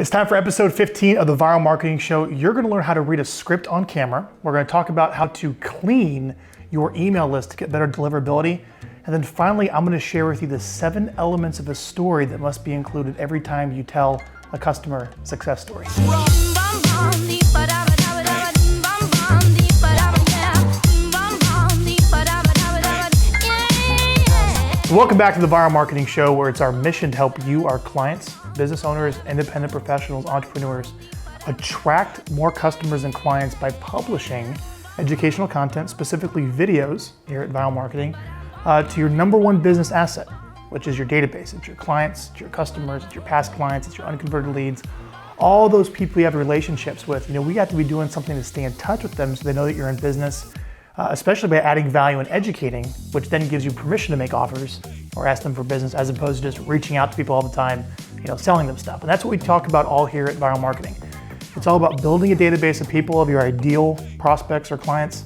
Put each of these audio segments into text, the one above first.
It's time for episode 15 of the Viral Marketing Show. You're going to learn how to read a script on camera. We're going to talk about how to clean your email list to get better deliverability. And then finally, I'm going to share with you the 7 elements of a story that must be included every time you tell a customer success story. Welcome back to the Viral Marketing Show, where it's our mission to help you, our clients, business owners, independent professionals, entrepreneurs, attract more customers and clients by publishing educational content, specifically videos here at Viral Marketing, to your number one business asset, which is your database. It's your clients, it's your customers, it's your past clients, it's your unconverted leads, all those people you have relationships with. You know, we have to be doing something to stay in touch with them so they know that you're in business. Especially by adding value and educating, which then gives you permission to make offers or ask them for business, as opposed to just reaching out to people all the time, selling them stuff. And that's what we talk about all here at Viral Marketing. It's all about building a database of people, of your ideal prospects or clients,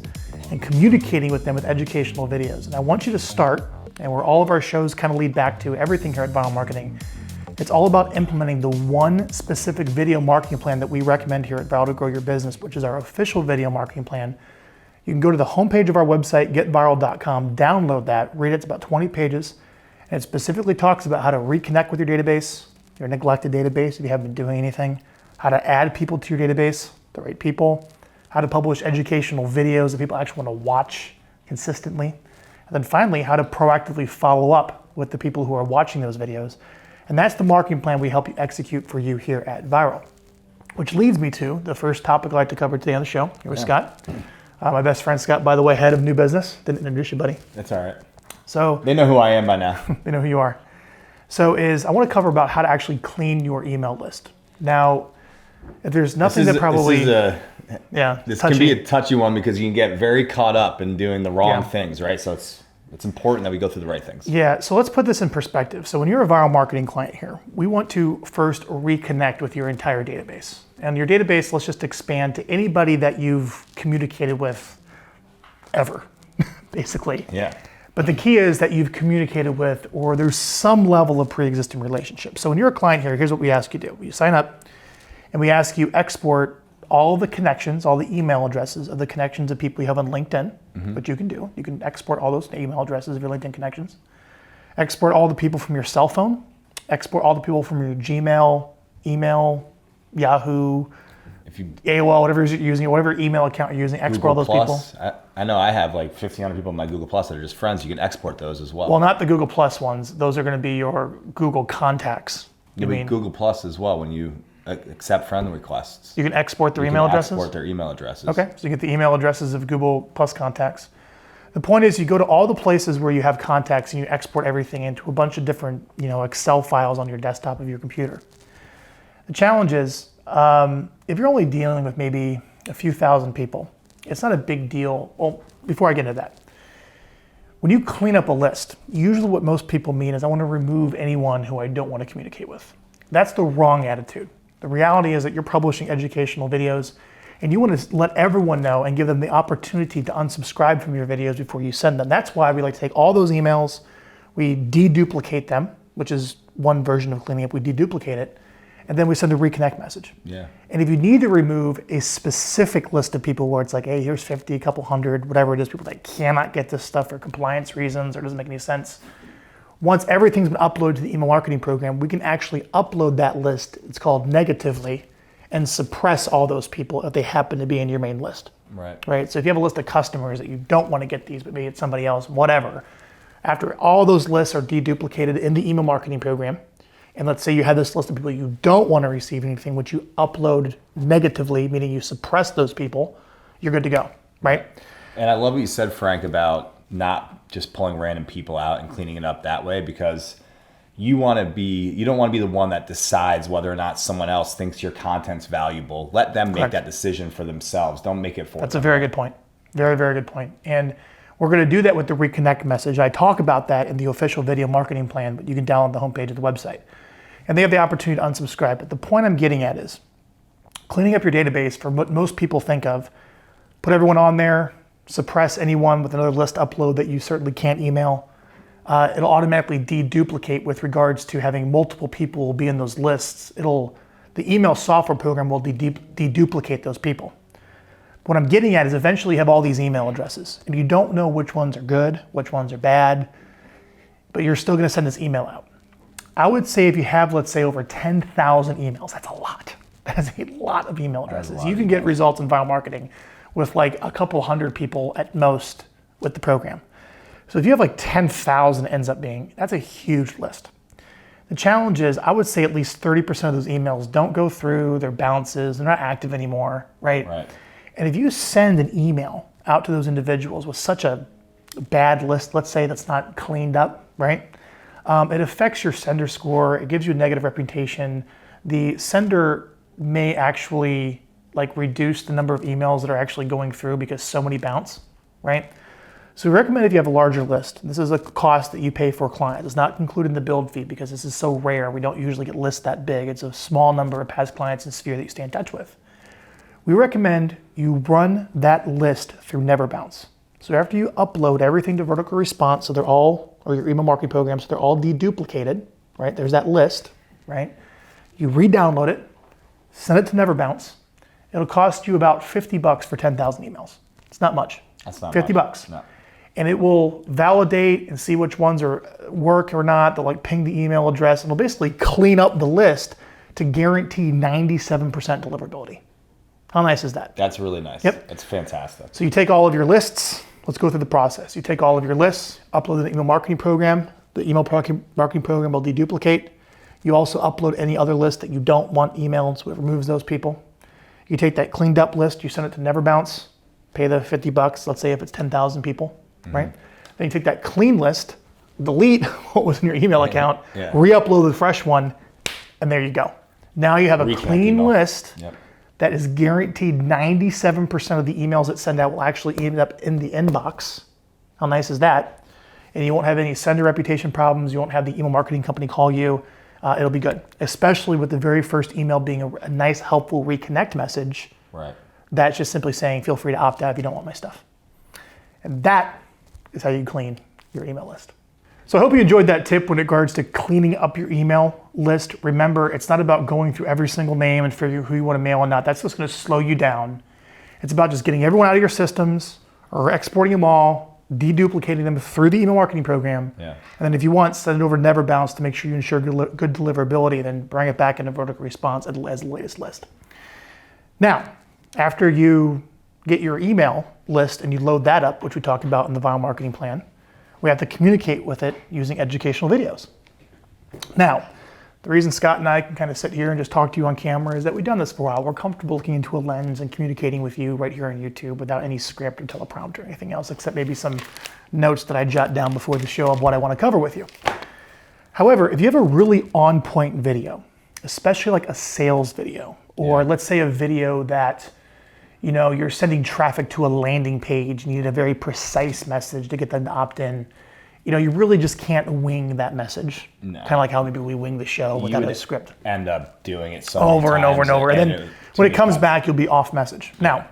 and communicating with them with educational videos. And I want you to start, and where all of our shows kind of lead back to everything here at Viral Marketing, it's all about implementing the one specific video marketing plan that we recommend here at Viral to Grow Your Business, which is our official video marketing plan. You can go to the homepage of our website, getviral.com, download that, read it. It's about 20 pages, and it specifically talks about how to reconnect with your database, your neglected database if you haven't been doing anything, how to add people to your database, the right people, how to publish educational videos that people actually want to watch consistently, and then finally, how to proactively follow up with the people who are watching those videos. And that's the marketing plan we help you execute for you here at Viral. Which leads me to the first topic I'd like to cover today on the show. Here with Scott. My best friend Scott, by the way, head of new business. Didn't introduce you, buddy. That's all right. So they know who I am by now. They know who you are. So I want to cover about how to actually clean your email list. Now, if there's nothing that probably... This can be a touchy one because you can get very caught up in doing the wrong things, right? So it's important that we go through the right things. Yeah, so let's put this in perspective. So when you're a Viral Marketing client here, we want to first reconnect with your entire database. And your database, let's just expand to anybody that you've communicated with ever, basically. Yeah. But the key is that you've communicated with, or there's some level of pre-existing relationship. So when you're a client here, here's what we ask you to do. You sign up and we ask you export all the connections, all the email addresses of the connections of people you have on LinkedIn, which you can do. You can export all those email addresses of your LinkedIn connections. Export all the people from your cell phone. Export all the people from your Gmail, email, Yahoo, AOL, whatever you're using, whatever email account you're using, export Google all those people. I know I have like 1,500 people in my Google Plus that are just friends. You can export those as well. Well, not the Google Plus ones. Those are going to be your Google contacts. You mean Google Plus as well when you accept friend requests. You can export their email addresses? Export their email addresses. Okay, so you get the email addresses of Google Plus contacts. The point is you go to all the places where you have contacts and you export everything into a bunch of different Excel files on your desktop of your computer. The challenge is, if you're only dealing with maybe a few thousand people, it's not a big deal. Well, before I get into that, when you clean up a list, usually what most people mean is I want to remove anyone who I don't want to communicate with. That's the wrong attitude. The reality is that you're publishing educational videos and you want to let everyone know and give them the opportunity to unsubscribe from your videos before you send them. That's why we like to take all those emails, we deduplicate them, which is one version of cleaning up, we deduplicate it, and then we send a reconnect message. Yeah. And if you need to remove a specific list of people where it's like, hey, here's 50, a couple hundred, whatever it is, people that cannot get this stuff for compliance reasons or doesn't make any sense, once everything's been uploaded to the email marketing program, we can actually upload that list, it's called negatively, and suppress all those people if they happen to be in your main list. Right? So if you have a list of customers that you don't want to get these, but maybe it's somebody else, whatever, after all those lists are deduplicated in the email marketing program, and let's say you have this list of people you don't want to receive anything, which you upload negatively, meaning you suppress those people, you're good to go, right? And I love what you said, Frank, about not just pulling random people out and cleaning it up that way, because you don't want to be the one that decides whether or not someone else thinks your content's valuable. Let them make that decision for themselves. Don't make it for them. That's a very good point. Very, very good point. And we're going to do that with the reconnect message. I talk about that in the official video marketing plan, but you can download the homepage of the website. And they have the opportunity to unsubscribe. But the point I'm getting at is cleaning up your database for what most people think of, put everyone on there, suppress anyone with another list upload that you certainly can't email. It'll automatically deduplicate with regards to having multiple people be in those lists. It'll the email software program will deduplicate those people. What I'm getting at is eventually you have all these email addresses and you don't know which ones are good, which ones are bad, but you're still gonna send this email out. I would say if you have, let's say, over 10,000 emails, that's a lot. That is a lot of email addresses. You can get results in viral marketing with like a couple hundred people at most with the program. So if you have like 10,000 ends up being, that's a huge list. The challenge is, I would say at least 30% of those emails don't go through, they're bounces, they're not active anymore, right? And if you send an email out to those individuals with such a bad list, let's say that's not cleaned up, right? It affects your sender score, it gives you a negative reputation. The sender may actually like reduce the number of emails that are actually going through because so many bounce, right? So we recommend if you have a larger list, this is a cost that you pay for clients. It's not included in the build fee because this is so rare. We don't usually get lists that big. It's a small number of past clients in Sphere that you stay in touch with. We recommend you run that list through Never Bounce. So after you upload everything to Vertical Response, so they're all, or your email marketing program, so they're all deduplicated, right? There's that list, right? You re-download it, send it to Never Bounce. It'll cost you about $50 for 10,000 emails. It's not much. That's not $50. Much. No. And it will validate and see which ones are work or not. They'll like ping the email address and it'll basically clean up the list to guarantee 97% deliverability. How nice is that? That's really nice. Yep. It's fantastic. So you take all of your lists. Let's go through the process. You take all of your lists, upload the email marketing program. The email marketing program will deduplicate. You also upload any other list that you don't want emailed, so it removes those people. You take that cleaned up list, you send it to Never Bounce, pay the $50, let's say if it's 10,000 people, right? Then you take that clean list, delete what was in your email account, re-upload the fresh one, and there you go. Now you have a clean list that is guaranteed 97% of the emails that send out will actually end up in the inbox. How nice is that? And you won't have any sender reputation problems. You won't have the email marketing company call you. It'll be good, especially with the very first email being a nice, helpful reconnect message. Right. That's just simply saying, feel free to opt out if you don't want my stuff. And that is how you clean your email list. So I hope you enjoyed that tip with regards to cleaning up your email list. Remember, it's not about going through every single name and figuring who you want to mail or not. That's just going to slow you down. It's about just getting everyone out of your systems or exporting them all, deduplicating them through the email marketing program. And then if you want, send it over to Never Bounce to make sure you ensure good deliverability, and then bring it back into Vertical Response as the latest list. Now, after you get your email list and you load that up, which we talked about in the viral marketing plan, we have to communicate with it using educational videos. Now, the reason Scott and I can kind of sit here and just talk to you on camera is that we've done this for a while. We're comfortable looking into a lens and communicating with you right here on YouTube without any script or teleprompter or anything else, except maybe some notes that I jot down before the show of what I want to cover with you. However, if you have a really on-point video, especially like a sales video, or let's say a video that you're sending traffic to a landing page and you need a very precise message to get them to opt in. You really just can't wing that message. No. Kind of like how maybe we wing the show without a script. End up doing it so over and over and over. And then when it comes back, you'll be off message. Now,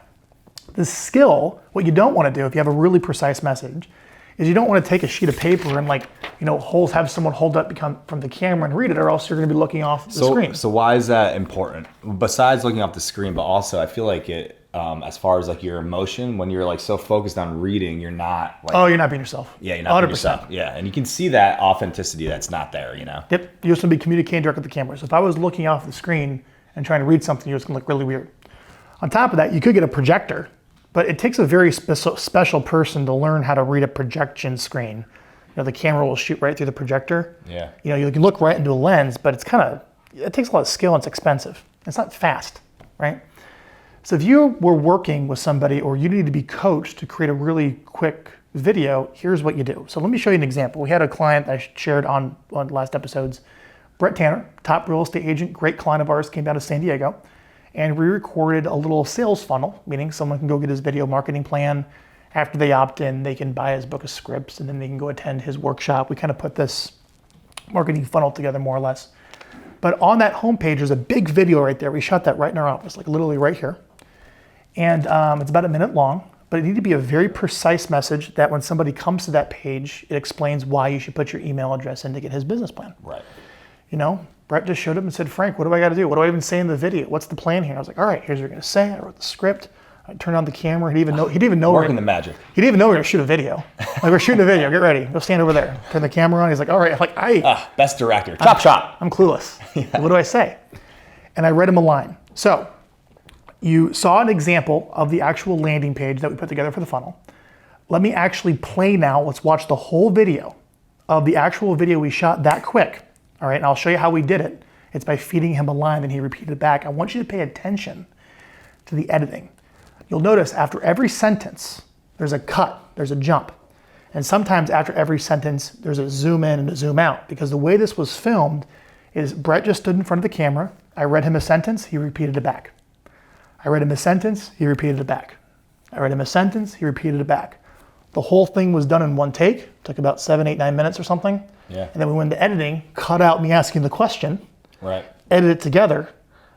the skill, what you don't want to do if you have a really precise message, is you don't want to take a sheet of paper and have someone hold up from the camera and read it, or else you're going to be looking off the screen. So why is that important? Besides looking off the screen, but also I feel like it, as far as like your emotion, when you're like so focused on reading, you're not like... you're not being yourself. Yeah, you're not 100%. Being yourself. Yeah, and you can see that authenticity that's not there, Yep, you're just going to be communicating directly with the camera. So if I was looking off the screen and trying to read something, you're just going to look really weird. On top of that, you could get a projector, but it takes a very special person to learn how to read a projection screen. The camera will shoot right through the projector. Yeah. You can look right into a lens, but it takes a lot of skill and it's expensive. It's not fast, right? So if you were working with somebody or you need to be coached to create a really quick video, here's what you do. So let me show you an example. We had a client I shared on last episodes, Brett Tanner, top real estate agent, great client of ours, came down to San Diego, and we recorded a little sales funnel, meaning someone can go get his video marketing plan. After they opt in, they can buy his book of scripts and then they can go attend his workshop. We kind of put this marketing funnel together more or less. But on that homepage, there's a big video right there. We shot that right in our office, like literally right here. And it's about a minute long, but it needs to be a very precise message that when somebody comes to that page, it explains why you should put your email address in to get his business plan. Right. Brett just showed up and said, Frank, what do I got to do? What do I even say in the video? What's the plan here? I was like, all right, here's what you're going to say. I wrote the script. I turned on the camera. He didn't even know Working the magic. He didn't even know we were going to shoot a video. Like, we're shooting a video. Get ready. Go stand over there. Turn the camera on. He's like, all right. I'm like, Best director. Top shot. I'm clueless. Yeah. What do I say? And I read him a line. So you saw an example of the actual landing page that we put together for the funnel. Let me actually play now. Let's watch the whole video of the actual video we shot that quick. All right, and I'll show you how we did it. It's by feeding him a line and he repeated it back. I want you to pay attention to the editing. You'll notice after every sentence, there's a cut, there's a jump. And sometimes after every sentence, there's a zoom in and a zoom out, because the way this was filmed is Brett just stood in front of the camera. I read him a sentence, he repeated it back. I read him a sentence, he repeated it back. I read him a sentence, he repeated it back. The whole thing was done in one take, took about 7, 8, 9 minutes or something. Yeah. And then we went into editing, cut out me asking the question, right, edit it together.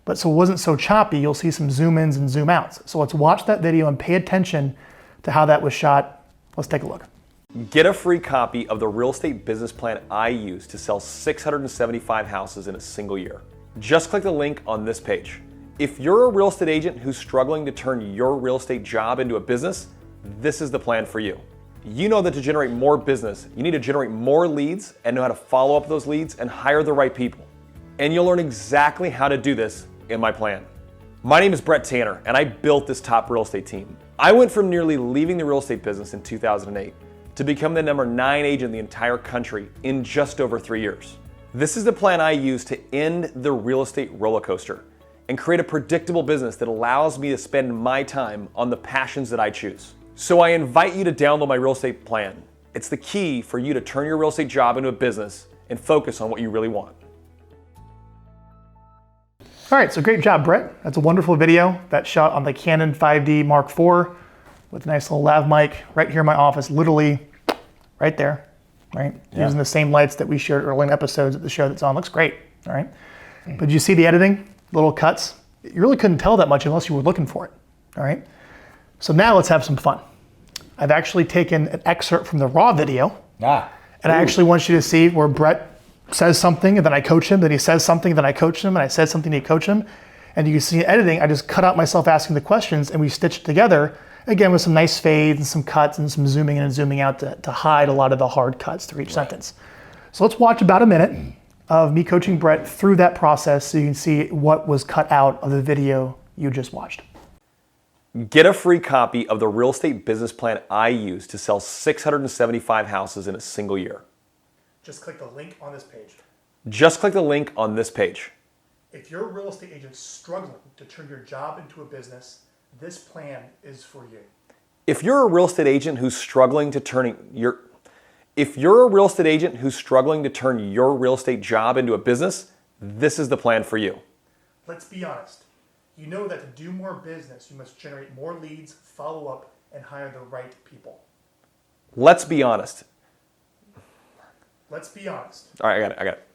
But so it wasn't so choppy, you'll see some zoom ins and zoom outs. So let's watch that video and pay attention to how that was shot. Let's take a look. Get a free copy of the real estate business plan I use to sell 675 houses in a single year. Just click the link on this page. If you're a real estate agent who's struggling to turn your real estate job into a business, this is the plan for you. You know that to generate more business, you need to generate more leads and know how to follow up those leads and hire the right people. And you'll learn exactly how to do this in my plan. My name is Brett Tanner, and I built this top real estate team. I went from nearly leaving the real estate business in 2008 to become the number 9 agent in the entire country in just over 3 years. This is the plan I use to end the real estate roller coaster and create a predictable business that allows me to spend my time on the passions that I choose. So I invite you to download my real estate plan. It's the key for you to turn your real estate job into a business and focus on what you really want. All right, so great job, Brett. That's a wonderful video that's shot on the Canon 5D Mark IV with a nice little lav mic right here in my office, literally right there, right? Yeah. Using the same lights that we shared early in episodes of the show that's on. Looks great, all right? But did you see the editing, little cuts? You really couldn't tell that much unless you were looking for it, all right? So now let's have some fun. I've actually taken an excerpt from the raw video, and I actually want you to see where Brett says something and then I coach him, then he says something, then I coach him, and I said something, and he coach him. And you can see in editing, I just cut out myself asking the questions and we stitched it together, again, with some nice fades and some cuts and some zooming in and zooming out to hide a lot of the hard cuts through each sentence. So let's watch about a minute of me coaching Brett through that process so you can see what was cut out of the video you just watched. Get a free copy of the real estate business plan I use to sell 675 houses in a single year. Just click the link on this page. Just click the link on this page. If you're a real estate agent struggling to turn your job into a business, this plan is for you. If you're a real estate agent who's struggling to turn your real estate job into a business, this is the plan for you. Let's be honest. You know that to do more business, you must generate more leads, follow up, and hire the right people. Let's be honest. Let's be honest. All right, I got it.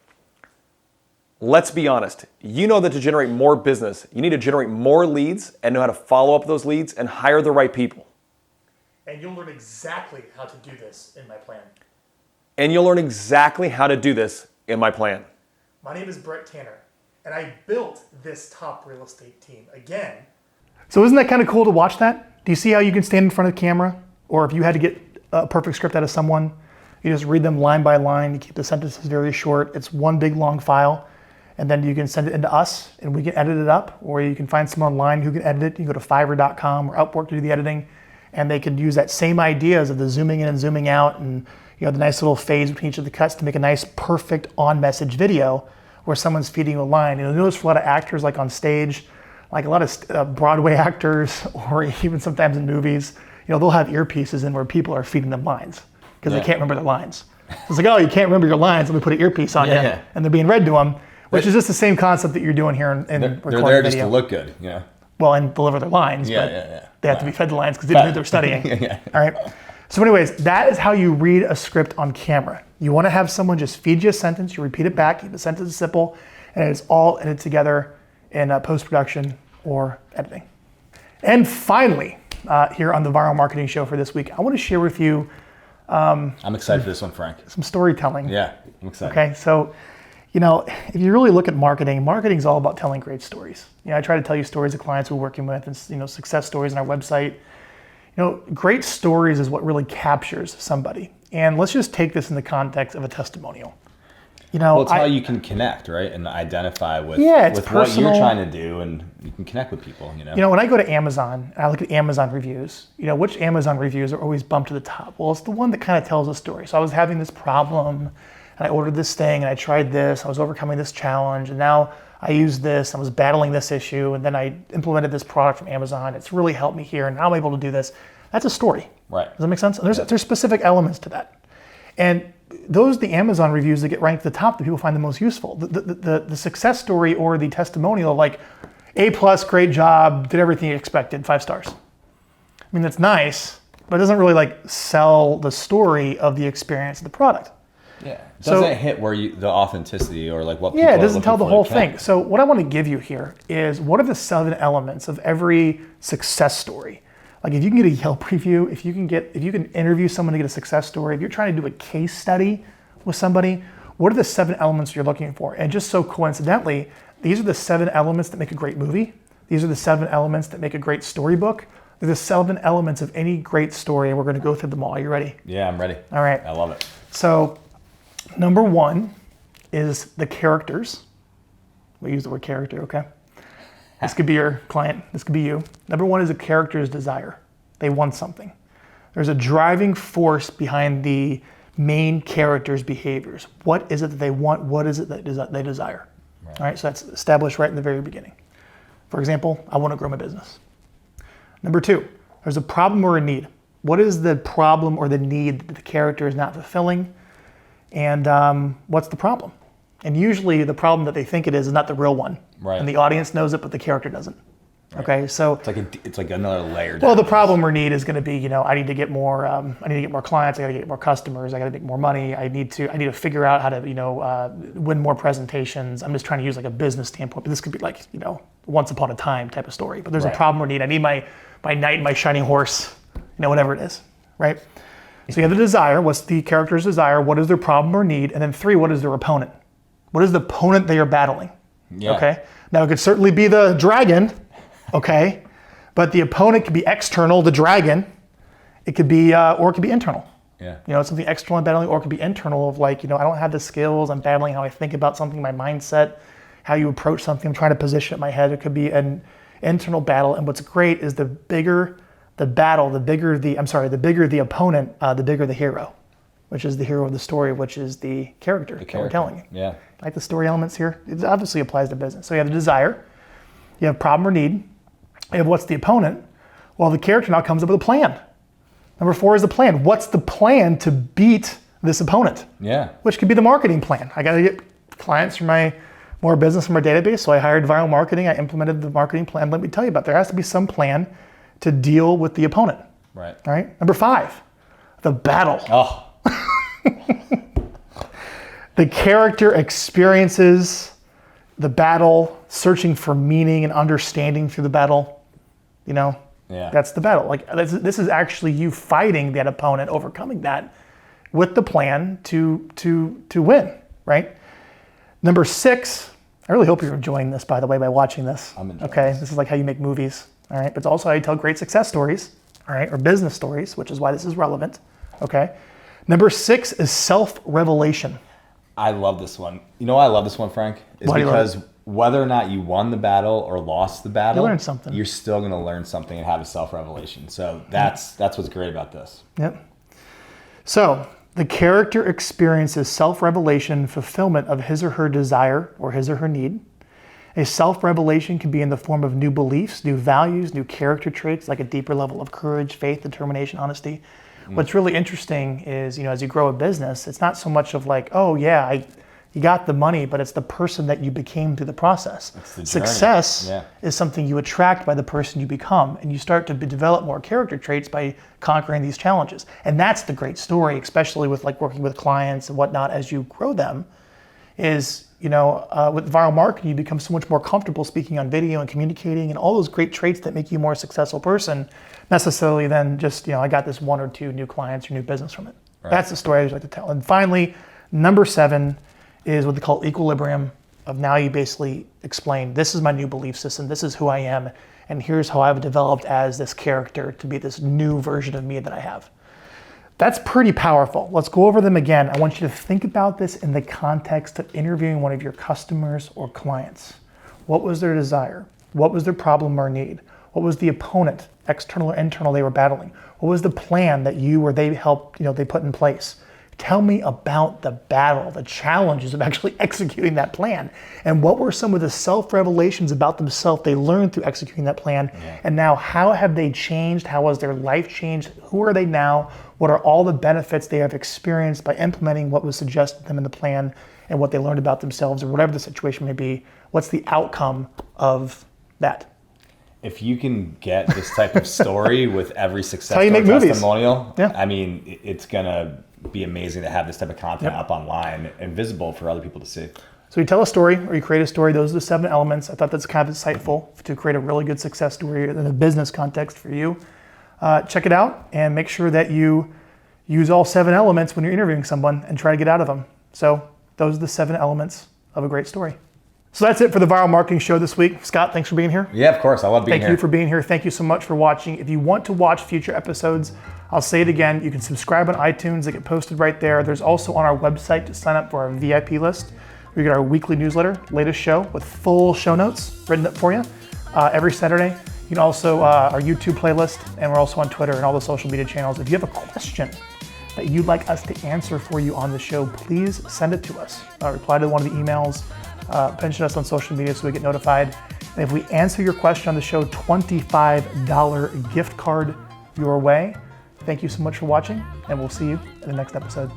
Let's be honest. You know that to generate more business, you need to generate more leads and know how to follow up those leads and hire the right people. And you'll learn exactly how to do this in my plan. My name is Brett Tanner, and I built this top real estate team again. So isn't that kind of cool to watch that? Do you see how you can stand in front of the camera? Or if you had to get a perfect script out of someone, you just read them line by line. You keep the sentences very short. It's one big long file. And then you can send it into us and we can edit it up, or you can find someone online who can edit it. You can go to Fiverr.com or Upwork to do the editing, and they can use that same ideas of the zooming in and zooming out and the nice little fades between each of the cuts to make a nice, perfect on-message video where someone's feeding you a line. You'll notice for a lot of actors, like on stage, like a lot of Broadway actors, or even sometimes in movies, they'll have earpieces in where people are feeding them lines because they can't remember their lines. So it's like, oh, you can't remember your lines, let me put an earpiece on you, and they're being read to them, which is just the same concept that you're doing here in recording video. They're there just to look good, Well, and deliver their lines, but they have to be fed the lines because they didn't know they're studying. All right. So anyways, that is how you read a script on camera. You want to have someone just feed you a sentence, you repeat it back, keep the sentence simple, and it's all edited together in post-production or editing. And finally, here on the Viral Marketing Show for this week, I want to share with you I'm excited for this one, Frank. Some storytelling. Yeah, I'm excited. Okay, so if you really look at marketing, marketing is all about telling great stories. I try to tell you stories of clients we're working with and, success stories on our website. Great stories is what really captures somebody. And let's just take this in the context of a testimonial. Well, it's how you can connect, right? And identify with what you're trying to do, and you can connect with people, when I go to Amazon and I look at Amazon reviews, which Amazon reviews are always bumped to the top? Well, it's the one that kind of tells a story. So I was having this problem, and I ordered this thing, and I tried this, I was overcoming this challenge, and now I used this, I was battling this issue, and then I implemented this product from Amazon. It's really helped me here, and now I'm able to do this. That's a story. Right. Does that make sense? And there's specific elements to that. And those are the Amazon reviews that get ranked at the top that people find the most useful. The success story or the testimonial, like A+, great job, did everything you expected, 5 stars. I mean, that's nice, but it doesn't really sell the story of the experience of the product. Yeah, it doesn't hit where the authenticity or what people it doesn't tell the whole thing. thing. So what I want to give you here is what are the 7 elements of every success story? Like if you can get a Yelp review, if you can interview someone to get a success story, if you're trying to do a case study with somebody, what are the 7 elements you're looking for? And just so coincidentally, these are the 7 elements that make a great movie. These are the 7 elements that make a great storybook. They're the 7 elements of any great story, and we're going to go through them all. Are you ready? Yeah, I'm ready. All right. I love it. So number 1 is the characters. We use the word character, okay? This could be your client. This could be you. Number 1 is a character's desire. They want something. There's a driving force behind the main character's behaviors. What is it that they want? What is it that they desire? Right. All right, so that's established right in the very beginning. For example, I want to grow my business. Number 2, there's a problem or a need. What is the problem or the need that the character is not fulfilling? And what's the problem? And usually the problem that they think it is not the real one. Right. And the audience knows it, but the character doesn't. Right. Okay, so it's like another layer. Well, the problem or need is going to be, I need to get more. I need to get more clients. I got to get more customers. I got to make more money. I need to figure out how to, win more presentations. I'm just trying to use a business standpoint, but this could be once upon a time type of story. But there's a problem or need. I need my knight and my shining horse. Whatever it is, right? So you have the desire. What's the character's desire? What is their problem or need? And then 3, what is their opponent? What is the opponent they are battling? Yeah. Okay. Now it could certainly be the dragon, okay, but the opponent could be external, the dragon. It could be, or it could be internal. Yeah. Something external I'm battling, or it could be internal of I don't have the skills. I'm battling how I think about something, my mindset, how you approach something. I'm trying to position it in my head. It could be an internal battle. And what's great is the bigger the battle, the bigger the opponent, the bigger the hero, which is the hero of the story, which is the character that we're telling you. Yeah. Like the story elements here, it obviously applies to business. So you have the desire, you have problem or need, you have what's the opponent. Well, the character now comes up with a plan. Number 4 is the plan. What's the plan to beat this opponent? Yeah. Which could be the marketing plan. I got to get clients from more business from our database, so I hired viral marketing. I implemented the marketing plan. Let me tell you about it. There has to be some plan to deal with the opponent. Right. All right. Number 5, the battle. Oh. The character experiences the battle, searching for meaning and understanding through the battle. Yeah. That's the battle. This is actually you fighting that opponent, overcoming that with the plan to win, right? Number 6, I really hope you're enjoying this, by the way, by watching this. I'm enjoying Okay, this. This is like how you make movies, all right? But it's also how you tell great success stories, all right, or business stories, which is why this is relevant, okay? Number 6 is self-revelation. I love this one. You know why I love this one, Frank? Is because whether or not you won the battle or lost the battle, you learn something. You're still going to learn something and have a self-revelation. So that's what's great about this. Yep. So the character experiences self-revelation, fulfillment of his or her desire or his or her need. A self-revelation can be in the form of new beliefs, new values, new character traits, like a deeper level of courage, faith, determination, honesty. What's really interesting is, as you grow a business, it's not so much of you got the money, but it's the person that you became through the process. It's the Success journey. is something you attract by the person you become, and you start to develop more character traits by conquering these challenges. And that's the great story, especially with working with clients and whatnot as you grow them, is, with viral marketing, you become so much more comfortable speaking on video and communicating and all those great traits that make you a more successful person, necessarily than just, I got this 1 or 2 new clients or new business from it. Right. That's the story I always like to tell. And finally, number 7 is what they call equilibrium, of now you basically explain, this is my new belief system, this is who I am, and here's how I've developed as this character to be this new version of me that I have. That's pretty powerful. Let's go over them again. I want you to think about this in the context of interviewing one of your customers or clients. What was their desire? What was their problem or need? What was the opponent, external or internal, they were battling? What was the plan that you or they helped, they put in place? Tell me about the battle, the challenges of actually executing that plan. And what were some of the self-revelations about themselves they learned through executing that plan? Yeah. And now how have they changed? How has their life changed? Who are they now? What are all the benefits they have experienced by implementing what was suggested to them in the plan and what they learned about themselves, or whatever the situation may be? What's the outcome of that? If you can get this type of story with every successful testimonial, yeah. I mean, it's gonna be amazing to have this type of content up online and visible for other people to see. So you tell a story or you create a story. Those are the 7 elements. I thought that's kind of insightful to create a really good success story in a business context for you. Check it out and make sure that you use all 7 elements when you're interviewing someone and try to get out of them. So those are the 7 elements of a great story. So that's it for the Viral Marketing Show this week. Scott, thanks for being here. Yeah, of course. I love being here. Thank you for being here. Thank you so much for watching. If you want to watch future episodes, I'll say it again, you can subscribe on iTunes. They get posted right there. There's also on our website to sign up for our VIP list. We get our weekly newsletter, latest show with full show notes written up for you every Saturday. You can also our YouTube playlist, and we're also on Twitter and all the social media channels. If you have a question that you'd like us to answer for you on the show, please send it to us. Reply to one of the emails. Mention us on social media so we get notified. And if we answer your question on the show, $25 gift card your way. Thank you so much for watching, and we'll see you in the next episode.